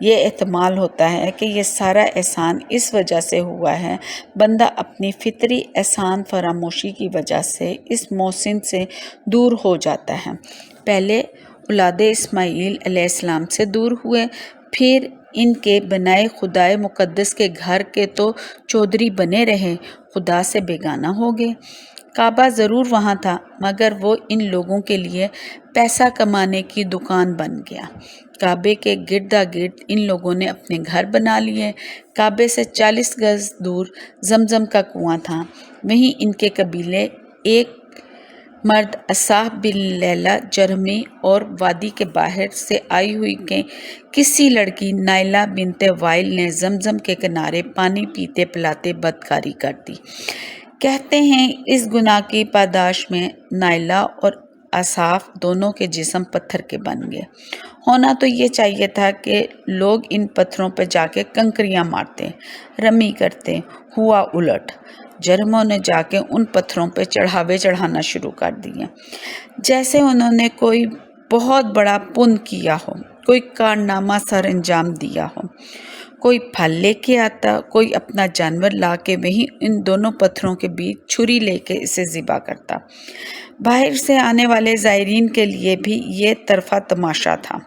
یہ احتمال ہوتا ہے کہ یہ سارا احسان اس وجہ سے ہوا ہے بندہ اپنی فطری احسان فراموشی کی وجہ سے اس محسن سے دور ہو جاتا ہے۔ پہلے اولاد اسماعیل علیہ السلام سے دور ہوئے، پھر ان کے بنائے خدائے مقدس کے گھر کے تو چودھری بنے رہے، خدا سے بیگانہ ہو گئے۔ کعبہ ضرور وہاں تھا مگر وہ ان لوگوں کے لیے پیسہ کمانے کی دکان بن گیا۔ کعبے کے گردا گرد ان لوگوں نے اپنے گھر بنا لیے۔ کعبے سے 40 گز دور زمزم کا کنواں تھا، وہیں ان کے قبیلے ایک مرد اصحاب بن لیلہ جرہمی اور وادی کے باہر سے آئی ہوئی کہ کسی لڑکی نائلہ بنت وائل نے زمزم کے کنارے پانی پیتے پلاتے بدکاری کر دی۔ کہتے ہیں اس گناہ کی پاداش میں نائلہ اور اصحاب دونوں کے جسم پتھر کے بن گئے۔ ہونا تو یہ چاہیے تھا کہ لوگ ان پتھروں پہ جا کے کنکریاں مارتے، رمی کرتے، ہوا الٹ۔ جرہموں نے جا کے ان پتھروں پہ چڑھاوے چڑھانا شروع کر دیے، جیسے انہوں نے کوئی بہت بڑا پن کیا ہو، کوئی کارنامہ سر انجام دیا ہو۔ کوئی پھل لے کے آتا، کوئی اپنا جانور لا کے وہیں ان دونوں پتھروں کے بیچ چھری لے کے اسے ذبح کرتا۔ باہر سے آنے والے زائرین کے لیے بھی یہ طرفہ تماشا تھا،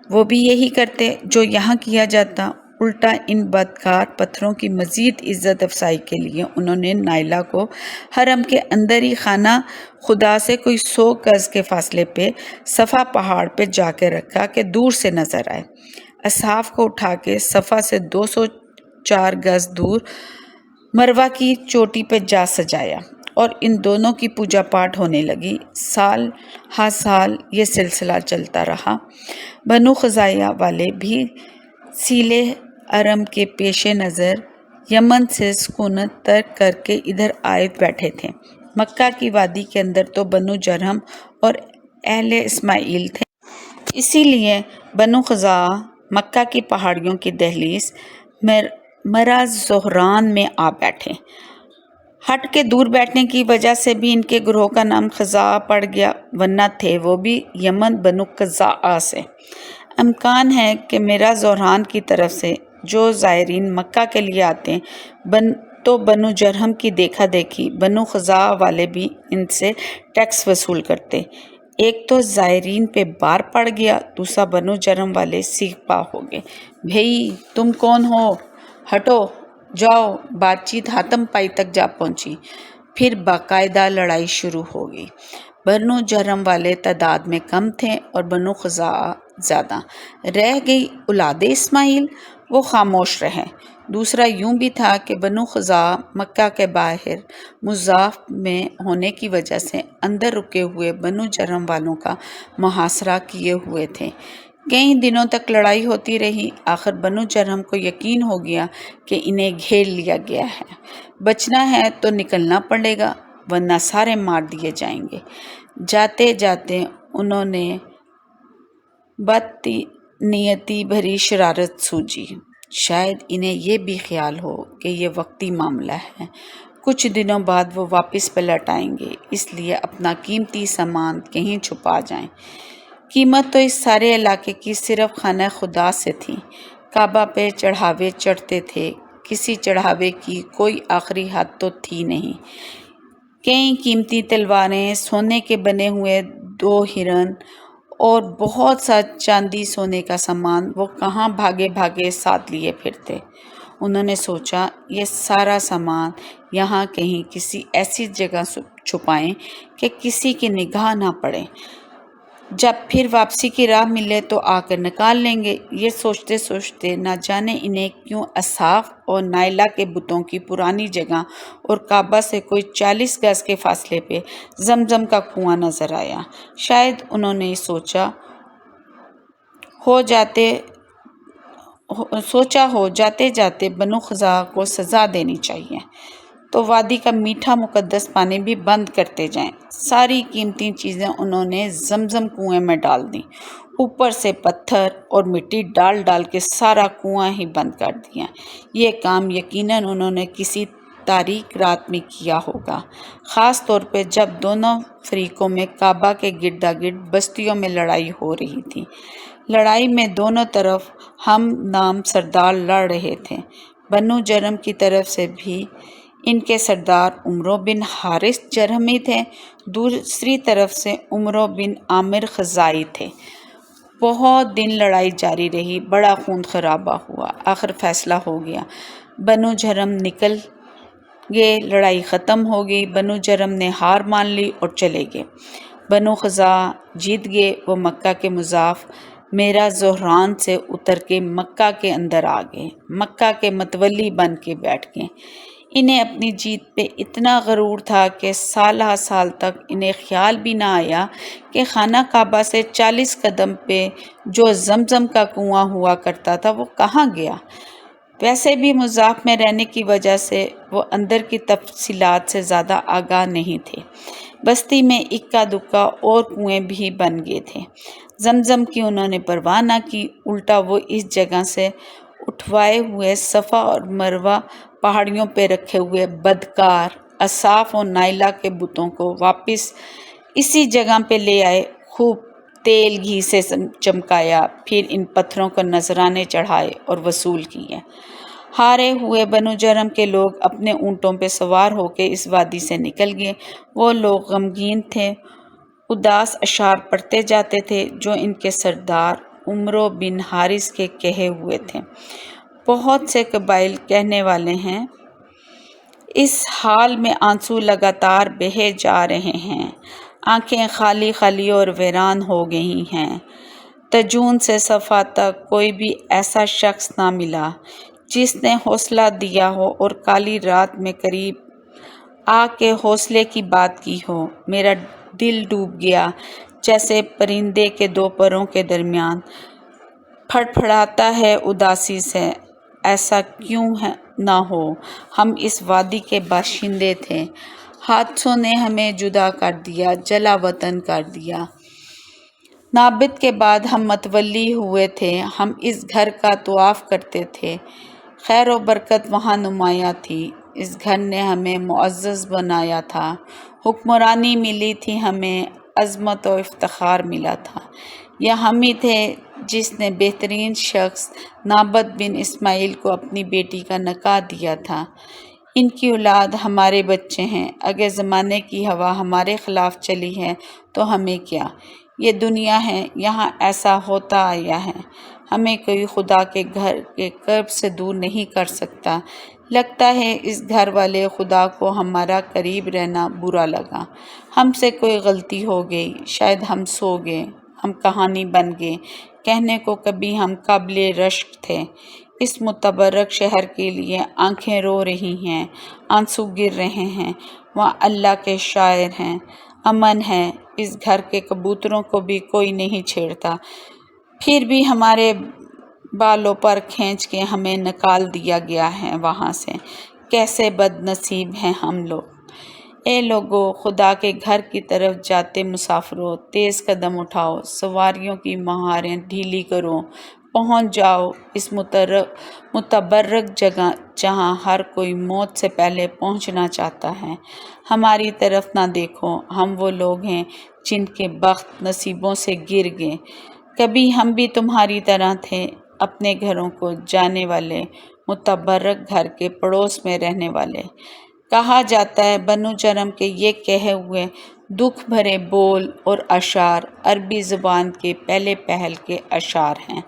وہ بھی یہی کرتے جو یہاں کیا جاتا۔ الٹا ان بدکار پتھروں کی مزید عزت افزائی کے لیے انہوں نے نائلہ کو حرم کے اندر ہی خانہ خدا سے کوئی 100 گز کے فاصلے پہ صفا پہاڑ پہ جا کے رکھا کہ دور سے نظر آئے۔ اصحاب کو اٹھا کے صفا سے 204 گز دور مروہ کی چوٹی پہ جا سجایا اور ان دونوں کی پوجا پاٹ ہونے لگی۔ سال ہا سال یہ سلسلہ چلتا رہا۔ بنو خزاعہ والے بھی سیلِ ارم کے پیش نظر یمن سے سکونت ترک کر کے ادھر آئے بیٹھے تھے۔ مکہ کی وادی کے اندر تو بنو جرہم اور اہل اسماعیل تھے، اسی لیے بنو خزاعہ مکہ کی پہاڑیوں کی دہلیز مرا زہران میں آ بیٹھے۔ ہٹ کے دور بیٹھنے کی وجہ سے بھی ان کے گروہ کا نام خزاعہ پڑ گیا، ورنہ تھے وہ بھی یمن بنو قزاعہ سے۔ امکان ہے کہ مرا زہران کی طرف سے جو زائرین مکہ کے لیے آتے تو بنو جرہم کی دیکھا دیکھی بنو خزاعہ والے بھی ان سے ٹیکس وصول کرتے۔ ایک تو زائرین پہ بار پڑ گیا، دوسرا بنو جرہم والے سیخ پا ہو گئے، بھئی تم کون ہو، ہٹو جاؤ۔ بات چیت حاتم پائی تک جا پہنچی، پھر باقاعدہ لڑائی شروع ہو گئی۔ بنو جرہم والے تعداد میں کم تھے اور بنو خزاعہ زیادہ۔ رہ گئی اولاد اسماعیل، وہ خاموش رہے۔ دوسرا یوں بھی تھا کہ بنو خزاعہ مکہ کے باہر مضاف میں ہونے کی وجہ سے اندر رکے ہوئے بنو جرہم والوں کا محاصرہ کیے ہوئے تھے۔ کئی دنوں تک لڑائی ہوتی رہی، آخر بنو جرہم کو یقین ہو گیا کہ انہیں گھیر لیا گیا ہے، بچنا ہے تو نکلنا پڑے گا ورنہ سارے مار دیے جائیں گے۔ جاتے جاتے انہوں نے بد نیتی بھری شرارت سوچی، شاید انہیں یہ بھی خیال ہو کہ یہ وقتی معاملہ ہے، کچھ دنوں بعد وہ واپس پلٹ آئیں گے، اس لیے اپنا قیمتی سامان کہیں چھپا جائیں۔ قیمت تو اس سارے علاقے کی صرف خانہ خدا سے تھی۔ کعبہ پہ چڑھاوے چڑھتے تھے، کسی چڑھاوے کی کوئی آخری حد تو تھی نہیں۔ کئی قیمتی تلواریں، سونے کے بنے ہوئے 2 ہرن اور بہت سا چاندی سونے کا سامان وہ کہاں بھاگے بھاگے ساتھ لیے پھرتے۔ انہوں نے سوچا یہ سارا سامان یہاں کہیں کسی ایسی جگہ چھپائیں کہ کسی کی نگاہ نہ پڑے، جب پھر واپسی کی راہ ملے تو آ کر نکال لیں گے۔ یہ سوچتے سوچتے نہ جانے انہیں کیوں اصحاب اور نائلہ کے بتوں کی پرانی جگہ اور کعبہ سے کوئی 40 گز کے فاصلے پہ زمزم کا کنواں نظر آیا۔ شاید انہوں نے سوچا ہو جاتے جاتے بنو خزاعہ کو سزا دینی چاہیے تو وادی کا میٹھا مقدس پانی بھی بند کرتے جائیں۔ ساری قیمتی چیزیں انہوں نے زمزم کنویں میں ڈال دیں، اوپر سے پتھر اور مٹی ڈال ڈال کے سارا کنواں ہی بند کر دیا۔ یہ کام یقیناً انہوں نے کسی تاریک رات میں کیا ہوگا، خاص طور پہ جب دونوں فریقوں میں کعبہ کے گردا گرد بستیوں میں لڑائی ہو رہی تھی۔ لڑائی میں دونوں طرف ہم نام سردار لڑ رہے تھے۔ بنو جرم کی طرف سے بھی ان کے سردار عمرو بن حارث جرہمی تھے، دوسری طرف سے عمرو بن عامر خزاعی تھے۔ بہت دن لڑائی جاری رہی، بڑا خون خرابہ ہوا، آخر فیصلہ ہو گیا، بنو جرم نکل گئے، لڑائی ختم ہو گئی، بنو جرم نے ہار مان لی اور چلے گئے۔ بنو خزاعہ جیت گئے، وہ مکہ کے مضاف میرا زہران سے اتر کے مکہ کے اندر آ گئے، مکہ کے متولی بن کے بیٹھ گئے۔ انہیں اپنی جیت پہ اتنا غرور تھا کہ سالہ سال تک انہیں خیال بھی نہ آیا کہ خانہ کعبہ سے 40 قدم پہ جو زمزم کا کنواں ہوا کرتا تھا وہ کہاں گیا۔ ویسے بھی مضاف میں رہنے کی وجہ سے وہ اندر کی تفصیلات سے زیادہ آگاہ نہیں تھے۔ بستی میں اکا دکا اور کنویں بھی بن گئے تھے، زمزم کی انہوں نے پرواہ نہ کی، الٹا وہ اس جگہ سے اٹھوائے ہوئے صفا اور مروہ پہاڑیوں پہ رکھے ہوئے بدکار اصاف و نائلہ کے بتوں کو واپس اسی جگہ پہ لے آئے، خوب تیل گھی سے چمکایا، پھر ان پتھروں کو نذرانے چڑھائے اور وصول کیے۔ ہارے ہوئے بنو جرم کے لوگ اپنے اونٹوں پہ سوار ہو کے اس وادی سے نکل گئے۔ وہ لوگ غمگین تھے، اداس اشعار پڑھتے جاتے تھے جو ان کے سردار عمرو بن حارث کے کہے ہوئے تھے۔ بہت سے قبائل کہنے والے ہیں، اس حال میں آنسو لگاتار بہے جا رہے ہیں، آنکھیں خالی خالی اور ویران ہو گئی ہیں۔ تجون سے صفا تک کوئی بھی ایسا شخص نہ ملا جس نے حوصلہ دیا ہو اور کالی رات میں قریب آ کے حوصلے کی بات کی ہو۔ میرا دل ڈوب گیا، جیسے پرندے کے دو پروں کے درمیان پھڑپھڑاتا ہے اداسی سے۔ ایسا کیوں نہ ہو، ہم اس وادی کے باشندے تھے، حادثوں نے ہمیں جدا کر دیا، جلا وطن کر دیا۔ نابت کے بعد ہم متولی ہوئے تھے، ہم اس گھر کا طواف کرتے تھے، خیر و برکت وہاں نمایاں تھی، اس گھر نے ہمیں معزز بنایا تھا، حکمرانی ملی تھی ہمیں، عظمت و افتخار ملا تھا۔ یہ ہم ہی تھے جس نے بہترین شخص نابت بن اسماعیل کو اپنی بیٹی کا نکاح دیا تھا۔ ان کی اولاد ہمارے بچے ہیں، اگر زمانے کی ہوا ہمارے خلاف چلی ہے تو ہمیں کیا، یہ دنیا ہے، یہاں ایسا ہوتا آیا ہے، ہمیں کوئی خدا کے گھر کے قرب سے دور نہیں کر سکتا۔ لگتا ہے اس گھر والے خدا کو ہمارا قریب رہنا برا لگا، ہم سے کوئی غلطی ہو گئی، شاید ہم سو گئے، ہم کہانی بن گئے، کہنے کو کبھی ہم قابل رشک تھے۔ اس متبرک شہر کے لیے آنکھیں رو رہی ہیں، آنسو گر رہے ہیں، وہاں اللہ کے شاعر ہیں، امن ہے، اس گھر کے کبوتروں کو بھی کوئی نہیں چھیڑتا، پھر بھی ہمارے بالوں پر کھینچ کے ہمیں نکال دیا گیا ہے وہاں سے، کیسے بد نصیب ہیں ہم لوگ۔ اے لوگو، خدا کے گھر کی طرف جاتے مسافروں، تیز قدم اٹھاؤ، سواریوں کی مہاریں ڈھیلی کرو، پہنچ جاؤ اس متبرک جگہ جہاں ہر کوئی موت سے پہلے پہنچنا چاہتا ہے۔ ہماری طرف نہ دیکھو، ہم وہ لوگ ہیں جن کے بخت نصیبوں سے گر گئے، کبھی ہم بھی تمہاری طرح تھے، اپنے گھروں کو جانے والے، متبرک گھر کے پڑوس میں رہنے والے۔ کہا جاتا ہے بنو جرم کے یہ کہے ہوئے دکھ بھرے بول اور اشعار عربی زبان کے پہلے پہل کے اشعار ہیں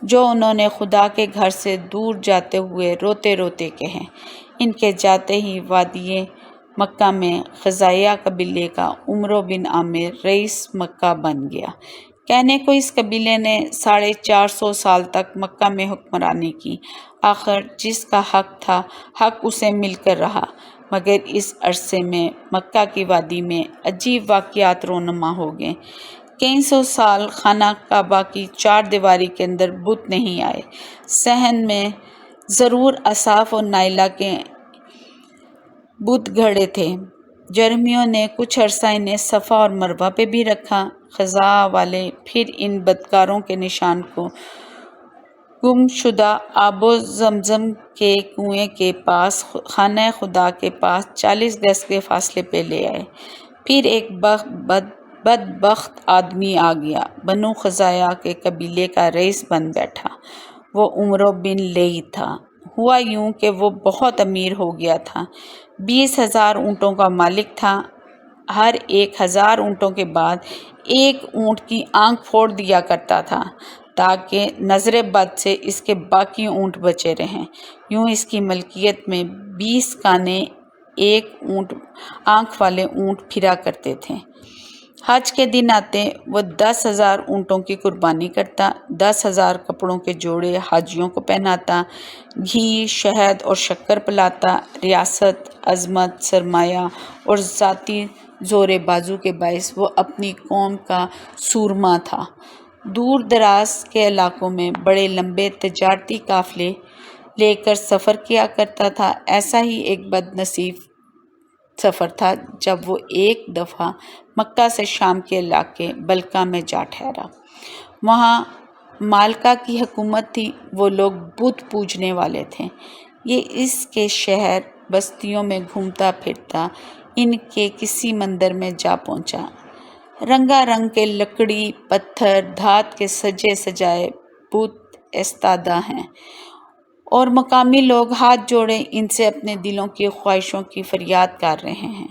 جو انہوں نے خدا کے گھر سے دور جاتے ہوئے روتے روتے کہے۔ ان کے جاتے ہی وادی مکہ میں خزاعیہ قبیلے کا عمرو بن عامر رئیس مکہ بن گیا۔ کہنے کو اس قبیلے نے 450 سال تک مکہ میں حکمرانی کی، آخر جس کا حق تھا حق اسے مل کر رہا، مگر اس عرصے میں مکہ کی وادی میں عجیب واقعات رونما ہو گئے۔ کئی سو سال خانہ کعبہ کی چار دیواری کے اندر بت نہیں آئے۔ صحن میں ضرور اصاف و نائلہ کے بت گھڑے تھے۔ جرمیوں نے کچھ عرصہ انہیں صفا اور مروہ پہ بھی رکھا۔ خزاعہ والے پھر ان بدکاروں کے نشان کو گم شدہ آب و زمزم کے کنویں کے پاس خانہ خدا کے پاس 40 گز کے فاصلے پہ لے آئے۔ پھر ایک بدبخت آدمی آ گیا، بنو خزاعہ کے قبیلے کا رئیس بن بیٹھا۔ وہ عمرو بن لئی تھا۔ ہوا یوں کہ وہ بہت امیر ہو گیا تھا، 20,000 اونٹوں کا مالک تھا۔ ہر 1,000 اونٹوں کے بعد ایک اونٹ کی آنکھ پھوڑ دیا کرتا تھا تاکہ نظر بد سے اس کے باقی اونٹ بچے رہیں۔ یوں اس کی ملکیت میں 20 کانے ایک آنکھ والے اونٹ پھرا کرتے تھے۔ حج کے دن آتے وہ 10,000 اونٹوں کی قربانی کرتا، 10,000 کپڑوں کے جوڑے حاجیوں کو پہناتا، گھی، شہد اور شکر پلاتا۔ ریاست، عظمت، سرمایہ اور ذاتی زور بازو کے باعث وہ اپنی قوم کا سورما تھا۔ دور دراز کے علاقوں میں بڑے لمبے تجارتی قافلے لے کر سفر کیا کرتا تھا۔ ایسا ہی ایک بد نصیب سفر تھا جب وہ ایک دفعہ مکہ سے شام کے علاقے بلقا میں جا ٹھہرا۔ وہاں مالکہ کی حکومت تھی، وہ لوگ بت پوجنے والے تھے۔ یہ اس کے شہر بستیوں میں گھومتا پھرتا ان کے کسی مندر میں جا پہنچا۔ رنگا رنگ کے لکڑی، پتھر، دھات کے سجے سجائے بت ایستادہ ہیں، اور مقامی لوگ ہاتھ جوڑے ان سے اپنے دلوں کی خواہشوں کی فریاد کر رہے ہیں۔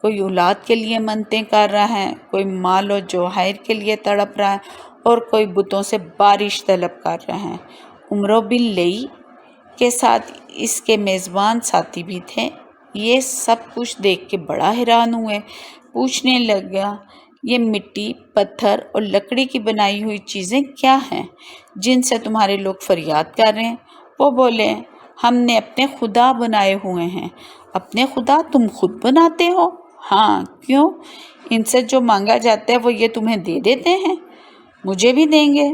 کوئی اولاد کے لیے منتیں کر رہا ہے، کوئی مال و جواہر کے لیے تڑپ رہا ہے، اور کوئی بتوں سے بارش طلب کر رہا ہے۔ عمرو بن لئی کے ساتھ اس کے میزبان ساتھی بھی تھے۔ یہ سب کچھ دیکھ کے بڑا حیران ہوئے، پوچھنے لگا، یہ مٹی، پتھر اور لکڑی کی بنائی ہوئی چیزیں کیا ہیں جن سے تمہارے لوگ فریاد کر رہے ہیں؟ وہ بولے، ہم نے اپنے خدا بنائے ہوئے ہیں۔ اپنے خدا تم خود بناتے ہو؟ ہاں، کیوں؟ ان سے جو مانگا جاتا ہے وہ یہ تمہیں دے دیتے ہیں؟ مجھے بھی دیں گے۔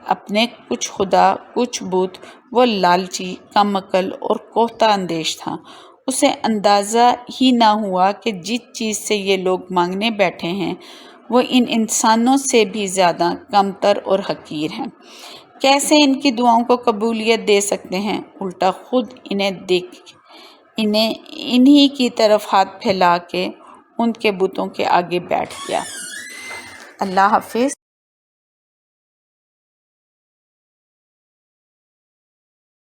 اپنے کچھ خدا، کچھ بت۔ وہ لالچی، کم عقل اور کوفتہ اندیش تھا۔ اسے اندازہ ہی نہ ہوا کہ جس چیز سے یہ لوگ مانگنے بیٹھے ہیں وہ ان انسانوں سے بھی زیادہ کمتر اور حقیر ہیں۔ کیسے ان کی دعاؤں کو قبولیت دے سکتے ہیں؟ الٹا خود انہی کی طرف ہاتھ پھیلا کے ان کے بتوں کے آگے بیٹھ گیا۔ اللہ حافظ۔